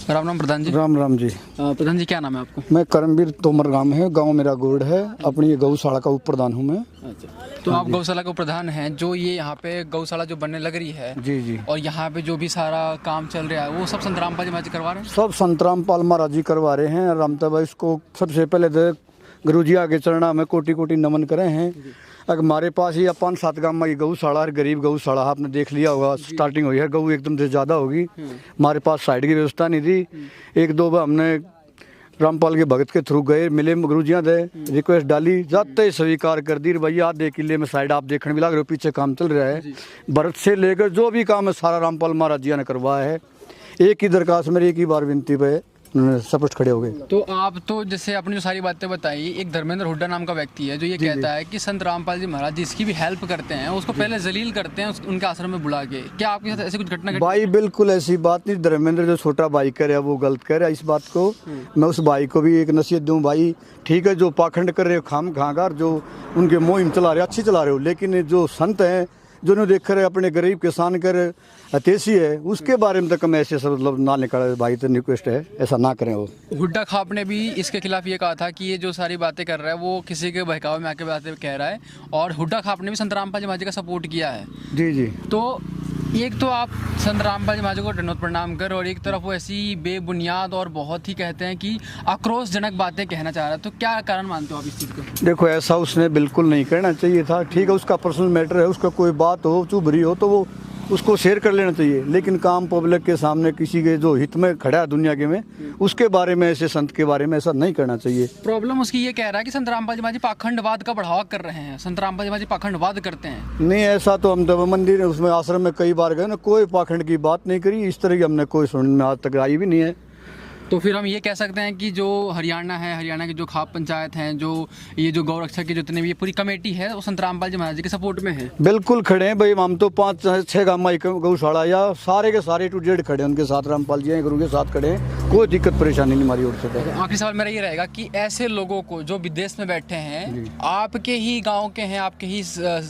राम राम प्रधान जी। राम राम जी। प्रधान जी क्या नाम है आपको? मैं करमवीर तोमर गांव मेरा गोड़ है। अपनी ये गौशाला का उप प्रधान हूँ मैं। अच्छा, तो आप गौशाला के प्रधान हैं। जो ये यहाँ पे गौशाला जो बनने लग रही है जी जी, और यहाँ पे जो भी सारा काम चल रहा है वो सब संत रामपाल जी महाराज करवा रहे हैं। सब संत रामपाल महाराज जी करवा रहे हैं। रामता भाई इसको सबसे पहले तो गुरु जी आगे चरणा में कोटि कोटि नमन करे हैं। अगर हमारे पास ही 5-7 गाँव में ये गौशाला है, गरीब गौशाला आपने देख लिया होगा। स्टार्टिंग हुई है, गऊ एकदम से ज़्यादा होगी। हमारे पास साइड की व्यवस्था नहीं थी। 1-2 बार हमने रामपाल के भगत के थ्रू गए, मिले गुरुजियाँ दे, रिक्वेस्ट डाली, जाते ही स्वीकार कर दी। भैया आधे किले में साइड आप देखने भी लग रहे हो, पीछे काम चल रहा है। भरत से लेकर जो भी काम है सारा रामपाल महाराज जी ने करवाया है। एक ही दरखास्त मेरी, एक ही बार विनती पे सब खड़े हो गए। तो आप तो जैसे अपनी जो सारी बातें बताई, एक धर्मेंद्र हुड्डा नाम का व्यक्ति है जो ये कहता है कि संत रामपाल जी महाराज जिसकी भी हेल्प करते हैं उसको पहले जलील करते हैं उनके आश्रम में बुला के। क्या आपके साथ ऐसी कुछ घटना घटी? भाई बिल्कुल ऐसी बात नहीं। धर्मेंद्र जो छोटा भाई कर रहा है वो गलत कर रहा है। इस बात को मैं उस भाई को भी एक नसीहत दूं, भाई ठीक है जो पाखंड कर रहे हो खाम खागार जो उनके मुहिम चला रहे अच्छी चला रहे हो, लेकिन जो संत हैं जो देख रहे अपने गरीब किसान कर अतेसी है उसके बारे में तक हम ऐसे सब मतलब ना निकाले। भाई तो रिक्वेस्ट है ऐसा ना करें। वो हुड्डा खाप ने भी इसके खिलाफ ये कहा था कि ये जो सारी बातें कर रहा है वो किसी के बहकावे में आके बातें कह रहा है, और हुड्डा खाप ने भी संत रामपाल जी महाराज का सपोर्ट किया है। जी जी, तो एक तो आप संत रामपाल जी महाराज को दंडवत प्रणाम कर, और एक तरफ वो ऐसी बेबुनियाद और बहुत ही कहते हैं कि आक्रोशजनक बातें कहना चाह रहा है। तो क्या कारण मानते हो आप इस चीज़ को? देखो ऐसा उसने बिल्कुल नहीं करना चाहिए था। ठीक है उसका पर्सनल मैटर है, उसका कोई बात हो चुभ रही हो तो वो उसको शेयर कर लेना चाहिए, लेकिन काम पब्लिक के सामने किसी के जो हित में खड़ा है दुनिया के में उसके बारे में ऐसे संत के बारे में ऐसा नहीं करना चाहिए। प्रॉब्लम उसकी ये कह रहा है कि संत रामपाल जी महाराज पाखंडवाद का बढ़ावा कर रहे हैं, संत रामपाल जी महाराज पाखंडवाद करते हैं। नहीं ऐसा तो हम जब मंदिर उसमें आश्रम में कई बार गए ना, कोई पाखंड की बात नहीं करी। इस तरह की हमने कोई सुनने में आज तक आई भी नहीं है। तो फिर हम ये कह सकते हैं कि जो हरियाणा है, हरियाणा की जो खाप पंचायत हैं, जो ये जो गौरक्षक की जितने भी ये पूरी कमेटी है वो संत रामपाल जी महाराज के सपोर्ट में है। बिल्कुल खड़े हैं भाई। हम तो 5-6 गाँव में गौशाला या सारे के सारे टू जेड खड़े हैं उनके साथ। रामपाल जी गुरु के साथ खड़े हैं, कोई दिक्कत परेशानी नहीं हमारी ओर से। आखिरी सवाल मेरा ये रहेगा कि ऐसे लोगों को जो विदेश में बैठे हैं, आपके ही गाँव के हैं, आपके ही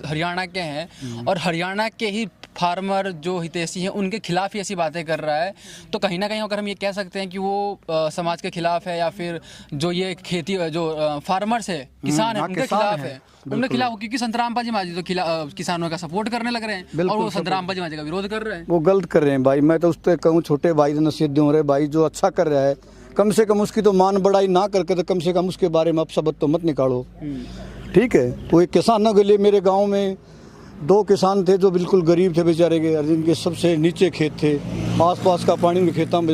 हरियाणा के हैं, और हरियाणा के ही फार्मर जो हितैषी हैं उनके खिलाफ ही ऐसी बातें कर रहा है, तो कहीं ना कहीं अगर हम ये कह सकते हैं कि वो समाज के खिलाफ है, या फिर जो ये खेती जो फार्मर्स है, किसान है, उनके खिलाफ है। उनके खिलाफ, क्योंकि संत रामपाल जी महाराज तो किसानों का सपोर्ट करने लग रहे हैं और वो संत रामपाल जी महाराज का विरोध कर रहे हैं। वो गलत कर रहे हैं भाई। मैं तो उस पर कहूँ छोटे भाई से नसीहत दूँ, रहे भाई जो अच्छा कर रहा है कम से कम उसकी तो मान बढ़ाई ना करके तो कम से कम उसके बारे में अपशब्द तो मत निकालो। ठीक है, वो एक किसानों के लिए मेरे गाँव में 2 किसान थे जो बिल्कुल गरीब थे बेचारे के, जिनके सबसे नीचे खेत थे, आसपास का पानी उनके खेतों में